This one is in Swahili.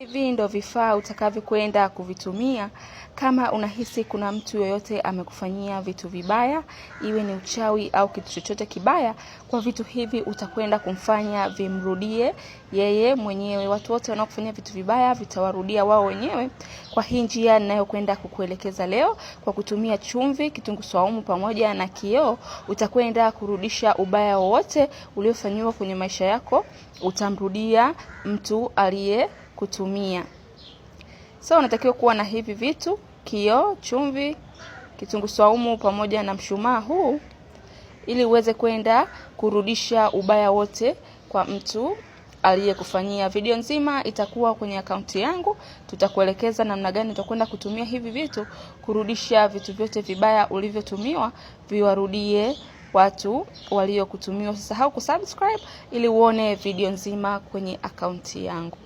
Hivi ndo vifaa utakavyokwenda kuvitumia kama unahisi kuna mtu yoyote amekufanyia vitu vibaya, iwe ni uchawi au kitu chochote kibaya. Kwa vitu hivi utakwenda kumfanya vimrudie yeye mwenyewe. Watu wote wanaokufanyia vitu vibaya vitawarudia wao wenyewe. Kwa hii njia ninayokwenda kukuelekeza leo, kwa kutumia chumvi, kitunguu saumu pamoja na kioo, utakwenda kurudisha ubaya wote uliofanywa kwenye maisha yako, utamrudia mtu aliye kutumia. So unatakiwa kuwa na hivi vitu: kioo, chumvi, kitunguu saumu pamoja na mshumaa huu, ili uweze kwenda kurudisha ubaya wote kwa mtu aliyekufanyia. Video nzima itakuwa kwenye akaunti yangu, tutakuelekeza namna gani utakwenda kutumia hivi vitu kurudisha vitu vyote vibaya ulivyotumiwa viwarudie watu waliokutumia. Usisahau kusubscribe ili uone video nzima kwenye akaunti yangu.